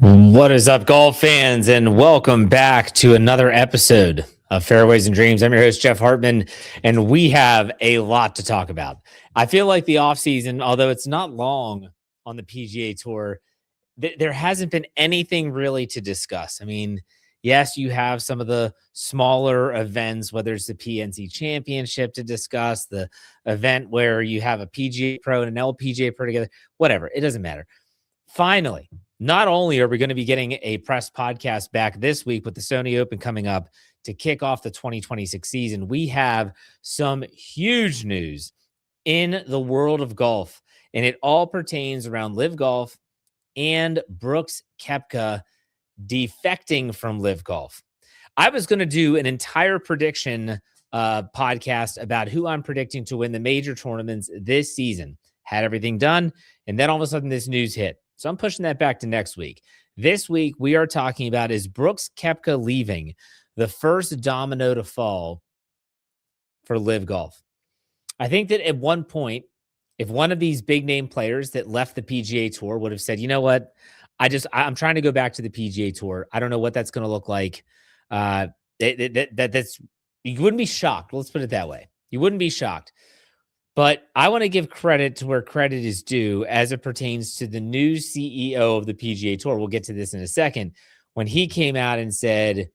What is up, golf fans, and welcome back to another episode of Fairways and Dreams. I'm your host, Jeff Hartman, and we have a lot to talk about. I feel like the offseason, although it's not long on the PGA Tour, there hasn't been anything really to discuss. I mean, yes, you have some of the smaller events, whether it's the PNC Championship to discuss, the event where you have a PGA Pro and an LPGA Pro together, whatever. It doesn't matter. Finally, not only are we going to be getting a press podcast back this week with the Sony Open coming up to kick off the 2026 season, we have some huge news in the world of golf, and it all pertains around LIV Golf and Brooks Koepka defecting from LIV Golf. I was going to do an entire prediction podcast about who I'm predicting to win the major tournaments this season. Had everything done, and then all of a sudden this news hit. So I'm pushing that back to next week. This week, we are talking about, is Brooks Koepka leaving the first domino to fall for LIV Golf? I think that at one point, if one of these big name players that left the PGA Tour would have said, you know what, I'm trying to go back to the PGA Tour. I don't know what that's going to look like. That's you wouldn't be shocked. Let's put it that way. You wouldn't be shocked. But I want to give credit to where credit is due as it pertains to the new CEO of the PGA Tour. We'll get to this in a second. When he came out and said,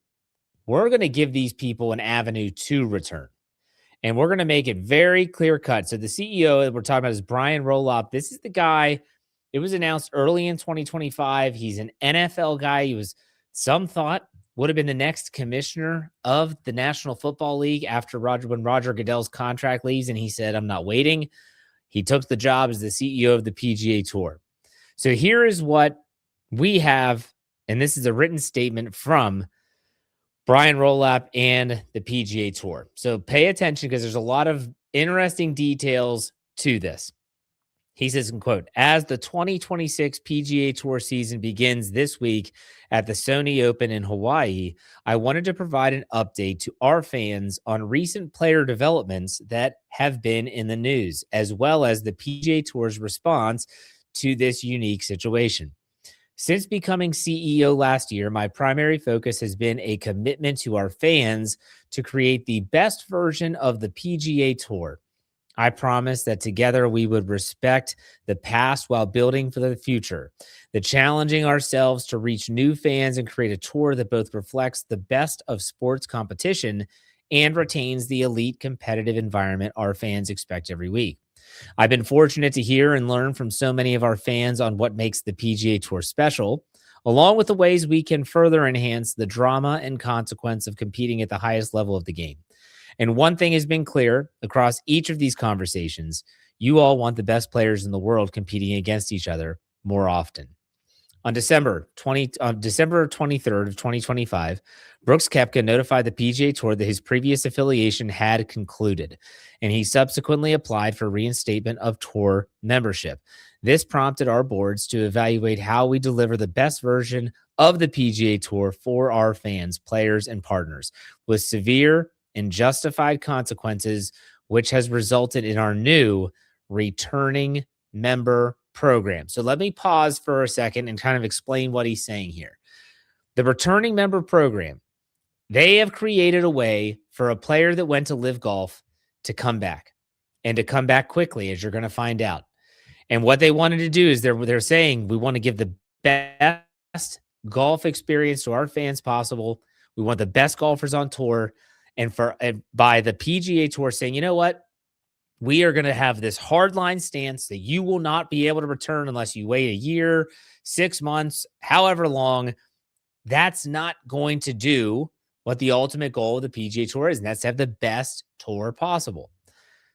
we're going to give these people an avenue to return. And we're going to make it very clear cut. So the CEO that we're talking about is Brian Roloff. This is the guy. It was announced early in 2025. He's an NFL guy. He was, some thought, would have been the next commissioner of the National Football League when Roger Goodell's contract leaves, and he said, I'm not waiting. He took the job as the CEO of the PGA Tour. So here is what we have, and this is a written statement from Brian Roloff and the PGA Tour. So pay attention because there's a lot of interesting details to this. He says, in quote, as the 2026 PGA Tour season begins this week at the Sony Open in Hawaii, I wanted to provide an update to our fans on recent player developments that have been in the news, as well as the PGA Tour's response to this unique situation. Since becoming CEO last year, my primary focus has been a commitment to our fans to create the best version of the PGA Tour. I promised that together we would respect the past while building for the future, challenging ourselves to reach new fans and create a tour that both reflects the best of sports competition and retains the elite competitive environment our fans expect every week. I've been fortunate to hear and learn from so many of our fans on what makes the PGA Tour special, along with the ways we can further enhance the drama and consequence of competing at the highest level of the game. And one thing has been clear across each of these conversations: you all want the best players in the world competing against each other more often. On December 23rd of 2025, Brooks Koepka notified the PGA Tour that his previous affiliation had concluded, and he subsequently applied for reinstatement of tour membership. This prompted our boards to evaluate how we deliver the best version of the PGA Tour for our fans, players, and partners, with severe and justified consequences, which has resulted in our new returning member program. So let me pause for a second and kind of explain what he's saying here. The returning member program, they have created a way for a player that went to LIV Golf to come back, and to come back quickly, as you're going to find out. And what they wanted to do is they're saying, we want to give the best golf experience to our fans possible. We want the best golfers on tour. And by the PGA Tour saying, you know what, we are going to have this hardline stance that you will not be able to return unless you wait a year, 6 months, however long. That's not going to do what the ultimate goal of the PGA Tour is, and that's to have the best tour possible.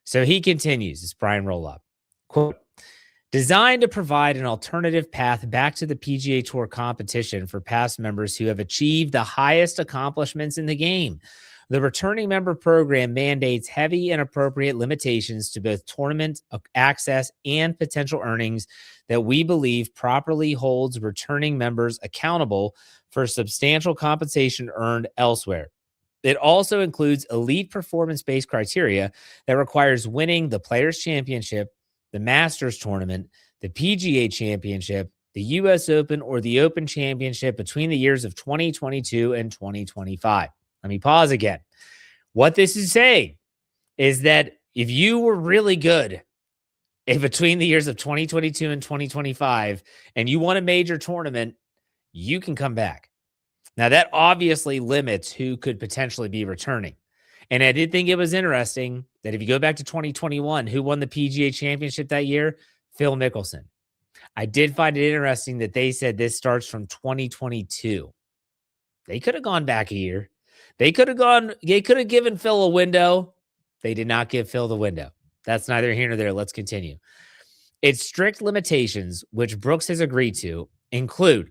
So he continues, it's Brian Roloff, quote, designed to provide an alternative path back to the PGA Tour competition for past members who have achieved the highest accomplishments in the game. The returning member program mandates heavy and appropriate limitations to both tournament access and potential earnings that we believe properly holds returning members accountable for substantial compensation earned elsewhere. It also includes elite performance-based criteria that requires winning the Players' Championship, the Masters Tournament, the PGA Championship, the U.S. Open or the Open Championship between the years of 2022 and 2025. Let me pause again. What this is saying is that if you were really good in between the years of 2022 and 2025 and you won a major tournament, you can come back. Now, that obviously limits who could potentially be returning. And I did think it was interesting that if you go back to 2021, who won the PGA Championship that year? Phil Mickelson. I did find it interesting that they said this starts from 2022. They could have gone back a year. They could have given Phil a window. They did not give Phil the window. That's neither here nor there. Let's continue. Its strict limitations, which Brooks has agreed to, include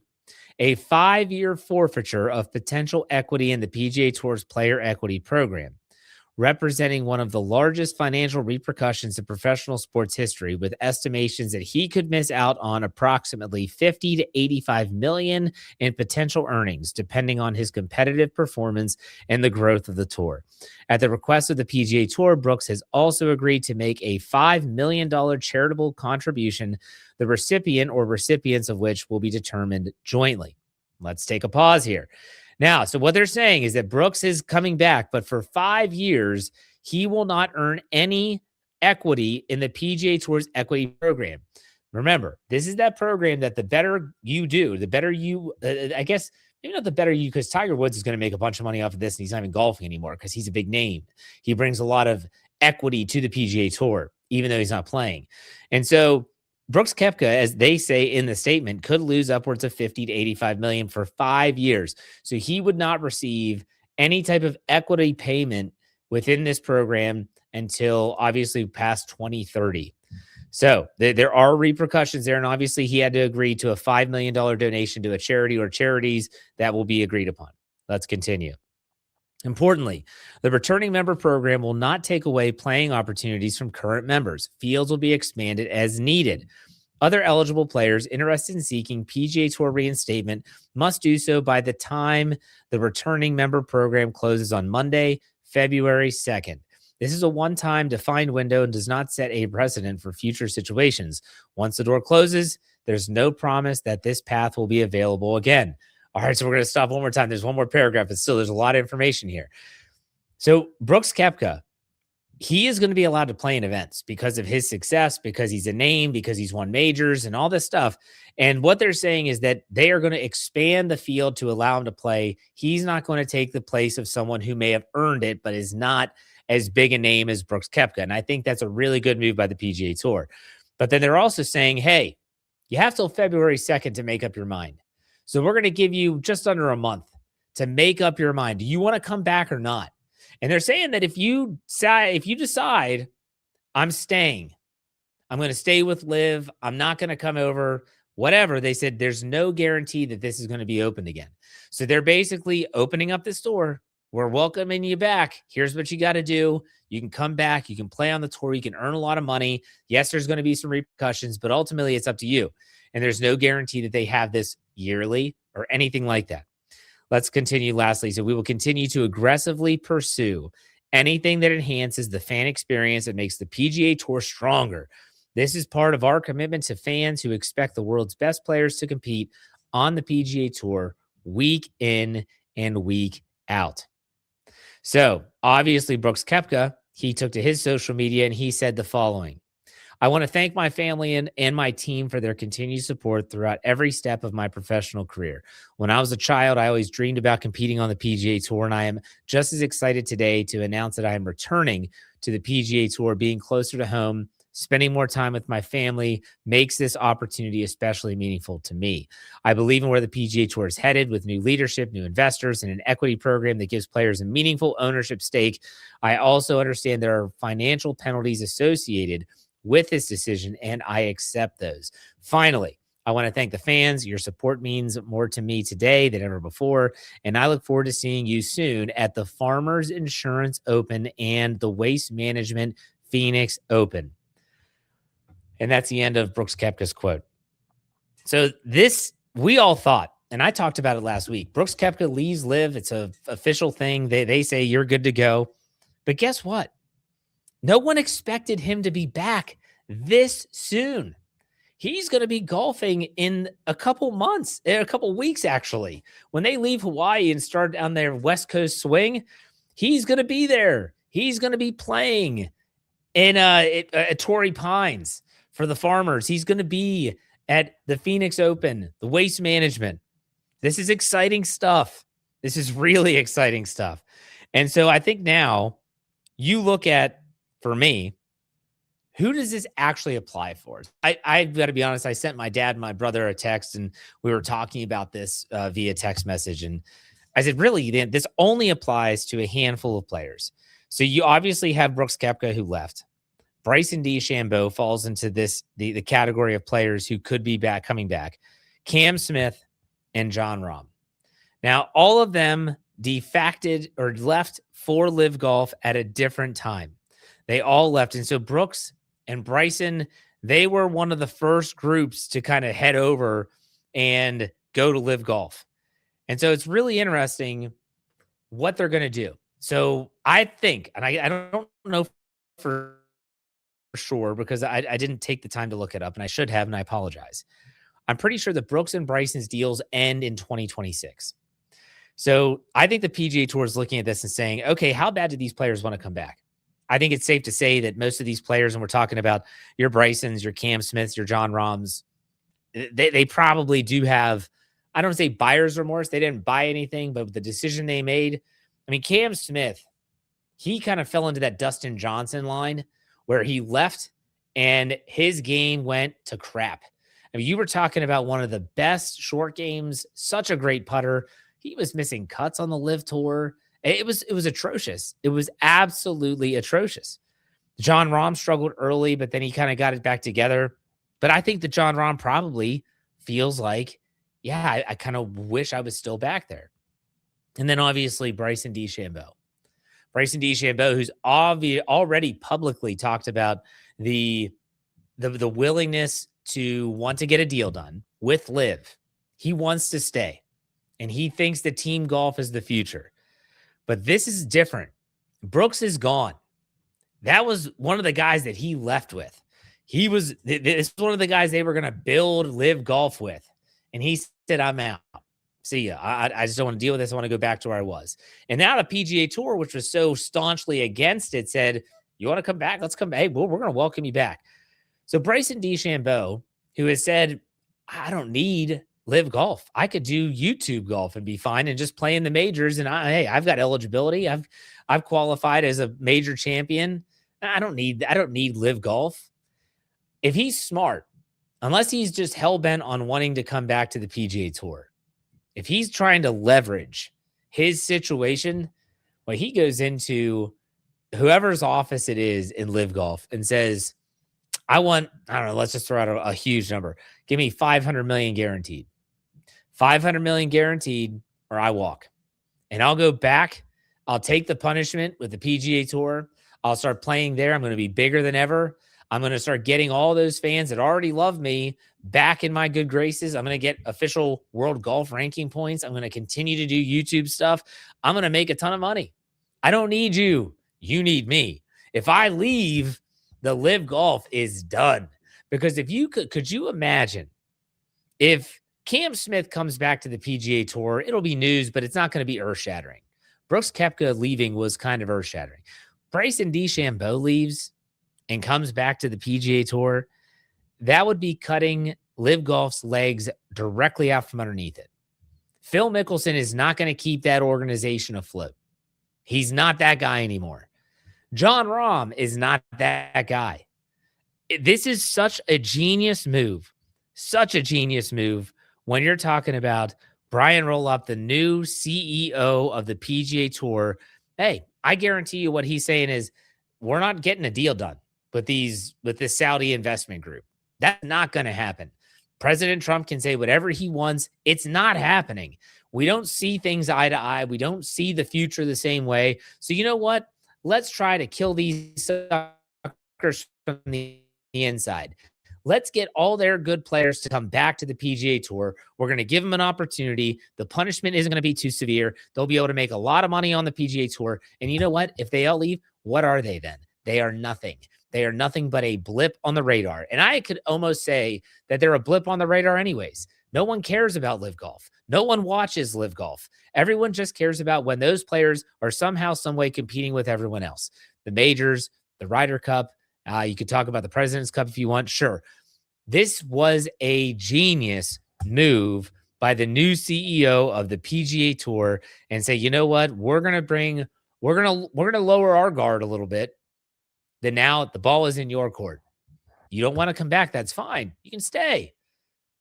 a 5-year forfeiture of potential equity in the PGA Tour's player equity program, representing one of the largest financial repercussions in professional sports history, with estimations that he could miss out on approximately 50 to 85 million in potential earnings, depending on his competitive performance and the growth of the tour. At the request of the PGA Tour, Brooks has also agreed to make a $5 million charitable contribution, the recipient or recipients of which will be determined jointly. Let's take a pause here. Now, so what they're saying is that Brooks is coming back, but for 5 years, he will not earn any equity in the PGA Tour's equity program. Remember, this is that program that the better you do, the better you, I guess, maybe not the better you, because Tiger Woods is going to make a bunch of money off of this, and he's not even golfing anymore because he's a big name. He brings a lot of equity to the PGA Tour, even though he's not playing. And so Brooks Koepka, as they say in the statement, could lose upwards of 50 to 85 million for 5 years. So he would not receive any type of equity payment within this program until obviously past 2030. So there are repercussions there. And obviously he had to agree to a $5 million donation to a charity or charities that will be agreed upon. Let's continue. Importantly, the returning member program will not take away playing opportunities from current members. Fields will be expanded as needed. Other eligible players interested in seeking PGA Tour reinstatement must do so by the time the returning member program closes on Monday, February 2nd. This is a one-time defined window and does not set a precedent for future situations. Once the door closes, there's no promise that this path will be available again. All right, so we're going to stop one more time. There's one more paragraph, but still there's a lot of information here. So Brooks Koepka, he is going to be allowed to play in events because of his success, because he's a name, because he's won majors and all this stuff. And what they're saying is that they are going to expand the field to allow him to play. He's not going to take the place of someone who may have earned it, but is not as big a name as Brooks Koepka. And I think that's a really good move by the PGA Tour. But then they're also saying, hey, you have till February 2nd to make up your mind. So we're going to give you just under a month to make up your mind. Do you want to come back or not? And they're saying that if you decide I'm staying, I'm going to stay with LIV, I'm not going to come over, whatever, they said there's no guarantee that this is going to be opened again. So they're basically opening up this door. We're welcoming you back. Here's what you got to do. You can come back. You can play on the tour. You can earn a lot of money. Yes, there's going to be some repercussions, but ultimately it's up to you. And there's no guarantee that they have this yearly or anything like that. Let's continue lastly. So we will continue to aggressively pursue anything that enhances the fan experience and makes the PGA Tour stronger. This is part of our commitment to fans who expect the world's best players to compete on the PGA Tour week in and week out. So obviously Brooks Koepka, he took to his social media and he said the following: I want to thank my family and my team for their continued support throughout every step of my professional career. When I was a child, I always dreamed about competing on the PGA Tour, and I am just as excited today to announce that I am returning to the PGA Tour. Being closer to home, spending more time with my family makes this opportunity especially meaningful to me. I believe in where the PGA Tour is headed with new leadership, new investors, and an equity program that gives players a meaningful ownership stake. I also understand there are financial penalties associated with this decision, and I accept those. Finally, I want to thank the fans. Your support means more to me today than ever before, and I look forward to seeing you soon at the Farmers Insurance Open and the Waste Management Phoenix Open. And that's the end of Brooks Koepka's quote. So this, we all thought, and I talked about it last week, Brooks Koepka leaves LIV. It's an official thing. They say you're good to go. But guess what? No one expected him to be back this soon. he's going to be golfing in a couple months, a couple weeks, actually. When they leave Hawaii and start on their West Coast swing, he's going to be there. He's going to be playing in at Torrey Pines for the Farmers. He's going to be at the Phoenix Open, the Waste Management. This is exciting stuff. This is really exciting stuff. And so I think now you look at, for me, who does this actually apply for? I've got to be honest. I sent my dad and my brother a text, and we were talking about this via text message. And I said, really, this only applies to a handful of players. So you obviously have Brooks Koepka, who left. Bryson DeChambeau falls into the category of players who could be coming back. Cam Smith and Jon Rahm. Now, all of them defected or left for LIV Golf at a different time. They all left. And so Brooks and Bryson, they were one of the first groups to kind of head over and go to LIV Golf. And so it's really interesting what they're going to do. So I think, and I don't know for sure because I didn't take the time to look it up, and I should have, and I apologize. I'm pretty sure that Brooks and Bryson's deals end in 2026. So I think the PGA Tour is looking at this and saying, okay, how bad do these players want to come back? I think it's safe to say that most of these players, and we're talking about your Brysons, your Cam Smiths, your Jon Rahms, they probably do have, I don't say buyer's remorse. They didn't buy anything, but the decision they made, I mean, Cam Smith, he kind of fell into that Dustin Johnson line where he left and his game went to crap. I mean, you were talking about one of the best short games, such a great putter. He was missing cuts on the LIV Tour. It was atrocious. It was absolutely atrocious. Jon Rahm struggled early, but then he kind of got it back together. But I think that Jon Rahm probably feels like, yeah, I kind of wish I was still back there. And then obviously Bryson DeChambeau. Bryson DeChambeau, who's already publicly talked about the willingness to want to get a deal done with LIV. He wants to stay, and he thinks that team golf is the future. But this is different. Brooks is gone. That was one of the guys that he left with. This was one of the guys they were going to build LIV Golf with. And he said, I'm out. See ya. I just don't want to deal with this. I want to go back to where I was. And now the PGA Tour, which was so staunchly against it, said, you want to come back? Let's come back. Hey, we're going to welcome you back. So Bryson DeChambeau, who has said, I don't need LIV Golf. I could do YouTube golf and be fine and just play in the majors. And I've got eligibility. I've qualified as a major champion. I don't need LIV Golf. If he's smart, unless he's just hell-bent on wanting to come back to the PGA Tour, if he's trying to leverage his situation, well, he goes into whoever's office it is in LIV Golf and says, I don't know, let's just throw out a huge number. Give me 500 million guaranteed. 500 million guaranteed, or I walk. And I'll go back. I'll take the punishment with the PGA Tour. I'll start playing there. I'm going to be bigger than ever. I'm going to start getting all those fans that already love me back in my good graces. I'm going to get official world golf ranking points. I'm going to continue to do YouTube stuff. I'm going to make a ton of money. I don't need you. You need me. If I leave, the LIV Golf is done. Because if you could you imagine if Cam Smith comes back to the PGA Tour, it'll be news, but it's not going to be earth-shattering. Brooks Koepka leaving was kind of earth-shattering. Bryson DeChambeau leaves and comes back to the PGA Tour, that would be cutting LIV Golf's legs directly out from underneath it. Phil Mickelson is not going to keep that organization afloat. He's not that guy anymore. Jon Rahm is not that guy. This is such a genius move when you're talking about Brian Roloff, the new CEO of the PGA Tour. Hey, I guarantee you what he's saying is we're not getting a deal done with this Saudi investment group. That's not going to happen. President Trump can say whatever he wants. It's not happening. We don't see things eye to eye. We don't see the future the same way. So you know what? Let's try to kill these suckers from the inside. Let's get all their good players to come back to the PGA Tour. We're going to give them an opportunity. The punishment isn't going to be too severe. They'll be able to make a lot of money on the PGA Tour. And you know what? If they all leave, what are they then? They are nothing. They are nothing but a blip on the radar. And I could almost say that they're a blip on the radar anyways. No one cares about LIV Golf. No one watches LIV Golf. Everyone just cares about when those players are somehow, some way competing with everyone else. The majors, the Ryder Cup. You could talk about the President's Cup if you want. Sure. This was a genius move by the new CEO of the PGA Tour and say, you know what? We're going to lower our guard a little bit. Then now the ball is in your court. You don't want to come back. That's fine. You can stay.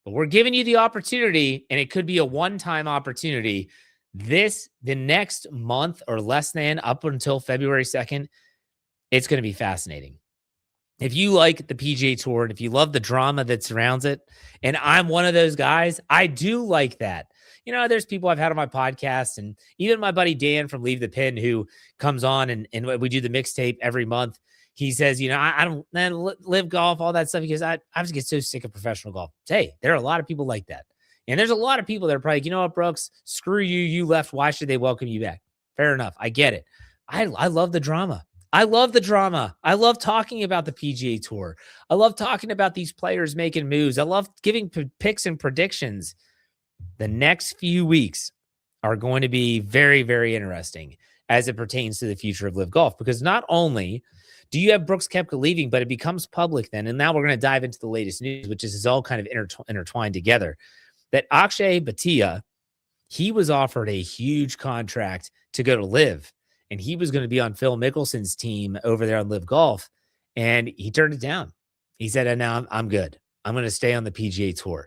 But we're giving you the opportunity, and it could be a one-time opportunity. The next month or less than up until February 2nd, it's going to be fascinating. If you like the PGA Tour and if you love the drama that surrounds it, and I'm one of those guys, I do like that. You know, there's people I've had on my podcast, and even my buddy Dan from Leave the Pin, who comes on and we do the mixtape every month. He says, you know, I don't LIV Golf, all that stuff, because I just get so sick of professional golf. Hey, there are a lot of people like that. And there's a lot of people that are probably, you know what, Brooks, screw you. You left. Why should they welcome you back? Fair enough. I get it. I love the drama. I love the drama. I love talking about the PGA Tour. I love talking about these players making moves. I love giving picks and predictions. The next few weeks are going to be very, very interesting as it pertains to the future of LIV Golf, because not only do you have Brooks Koepka leaving, but it becomes public then, and now we're going to dive into the latest news, which is all kind of intertwined together, that Akshay Bhatia, he was offered a huge contract to go to LIV, and he was going to be on Phil Mickelson's team over there on LIV Golf, and he turned it down. He said, no, I'm good. I'm going to stay on the PGA Tour.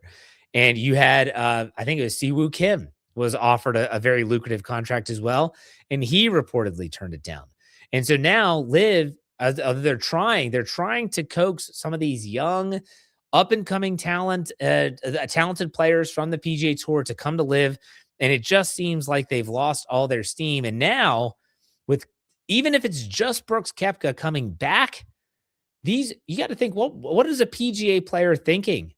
And you had, I think it was Siwoo Kim was offered a very lucrative contract as well, and he reportedly turned it down. And so now LIV, they're trying to coax some of these young, up-and-coming talented players from the PGA Tour to come to LIV, and it just seems like they've lost all their steam. And now, even if it's just Brooks Koepka coming back, you got to think, what is a PGA player thinking?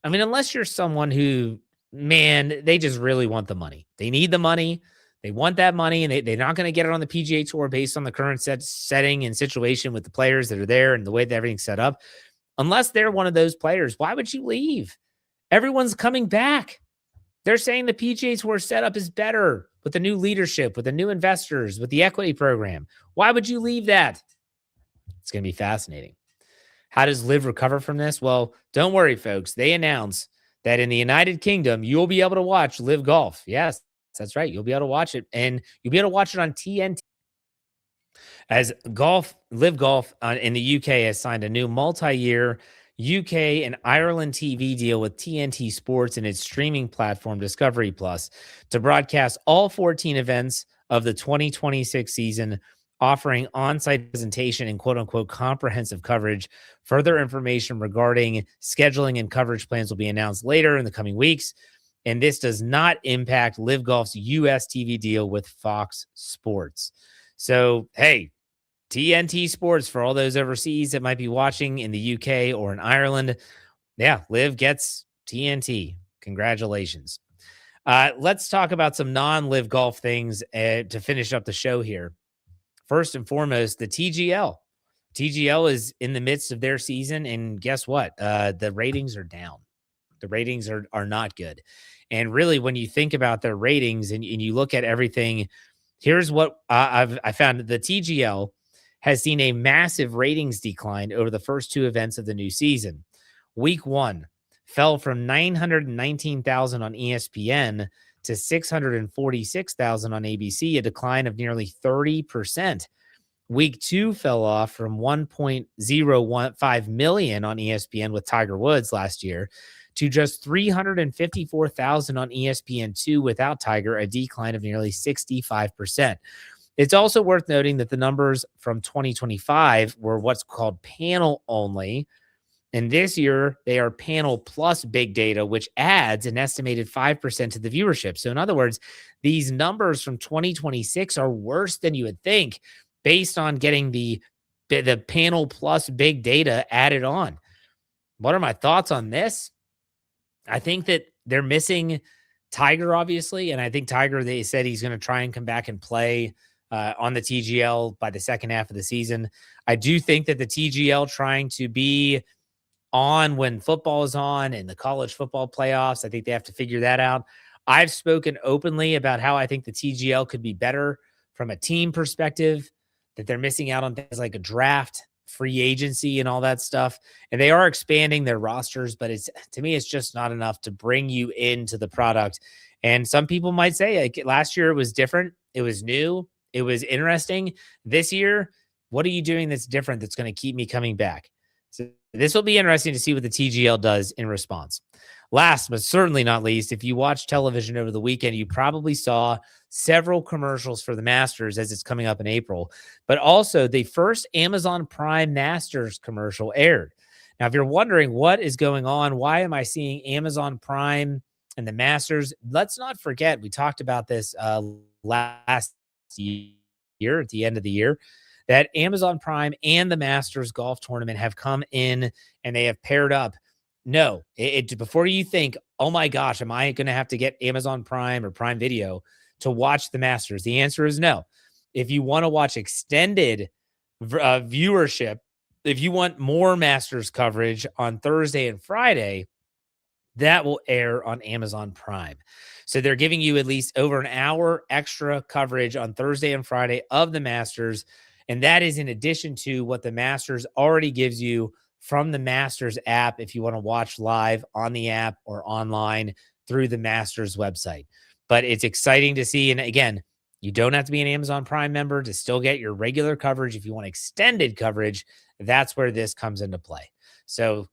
I mean, unless you're someone who, man, they just really want the money. They need the money. They want that money, and they're not going to get it on the PGA Tour based on the current setting and situation with the players that are there and the way that everything's set up. Unless they're one of those players, why would you leave? Everyone's coming back. They're saying the PGA Tour setup is better with the new leadership, with the new investors, with the equity program. Why would you leave that? It's going to be fascinating. How does LIV recover from this? Well, don't worry, folks. They announce that in the United Kingdom, you'll be able to watch LIV Golf. Yes, that's right. You'll be able to watch it, and you'll be able to watch it on TNT. As LIV Golf in the UK has signed a new multi-year UK and Ireland TV deal with TNT Sports and its streaming platform Discovery Plus to broadcast all 14 events of the 2026 season, offering on-site presentation and quote-unquote comprehensive coverage. Further information regarding scheduling and coverage plans will be announced later in the coming weeks. And this does not impact LIV Golf's US TV deal with Fox Sports. So, hey, TNT Sports, for all those overseas that might be watching in the UK or in Ireland, yeah, LIV gets TNT. Congratulations. Let's talk about some non-LIV Golf things to finish up the show here. First and foremost, the TGL. TGL is in the midst of their season, and guess what? The ratings are down. The ratings are not good. And really, when you think about their ratings and you look at everything, here's what I found. The TGL has seen a massive ratings decline over the first two events of the new season. Week 1 fell from 919,000 on ESPN to 646,000 on ABC, a decline of nearly 30%. Week 2 fell off from 1.015 million on ESPN with Tiger Woods last year to just 354,000 on ESPN2 without Tiger, a decline of nearly 65%. It's also worth noting that the numbers from 2025 were what's called panel only. And this year, they are panel plus big data, which adds an estimated 5% to the viewership. So in other words, these numbers from 2026 are worse than you would think based on getting the panel plus big data added on. What are my thoughts on this? I think that they're missing Tiger, obviously. And I think Tiger, they said he's going to try and come back and play on the TGL by the second half of the season. I do think that the TGL trying to be on when football is on and the college football playoffs, I think they have to figure that out. I've spoken openly about how I think the TGL could be better from a team perspective, that they're missing out on things like a draft, free agency, and all that stuff. And they are expanding their rosters, but to me, it's just not enough to bring you into the product. And some people might say, like, last year it was different, it was new, it was interesting. This year, what are you doing that's different that's going to keep me coming back? So this will be interesting to see what the TGL does in response. Last but certainly not least, if you watched television over the weekend, you probably saw several commercials for the Masters as it's coming up in April, but also the first Amazon Prime Masters commercial aired. Now, if you're wondering what is going on, why am I seeing Amazon Prime and the Masters? Let's not forget, we talked about this last year at the end of the year, that Amazon Prime and the Masters Golf Tournament have come in and they have paired up. No, before you think, oh my gosh, am I going to have to get Amazon Prime or Prime Video to watch the Masters? The answer is no. If you want to watch extended viewership, if you want more Masters coverage on Thursday and Friday, that will air on Amazon Prime. So they're giving you at least over an hour extra coverage on Thursday and Friday of the Masters. And that is in addition to what the Masters already gives you from the Masters app if you want to watch live on the app or online through the Masters website. But it's exciting to see. And again, you don't have to be an Amazon Prime member to still get your regular coverage. If you want extended coverage, that's where this comes into play. So,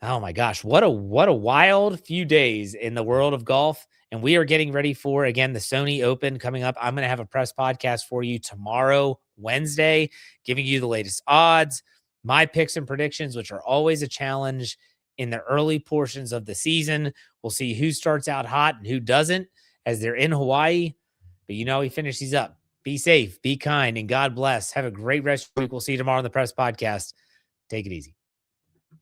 oh my gosh, what a wild few days in the world of golf. And we are getting ready for, again, the Sony Open coming up. I'm going to have a press podcast for you tomorrow, Wednesday, giving you the latest odds, my picks and predictions, which are always a challenge in the early portions of the season. We'll see who starts out hot and who doesn't as they're in Hawaii. But you know, he finished these up. Be safe, be kind, and God bless. Have a great rest of the week. We'll see you tomorrow on the press podcast. Take it easy.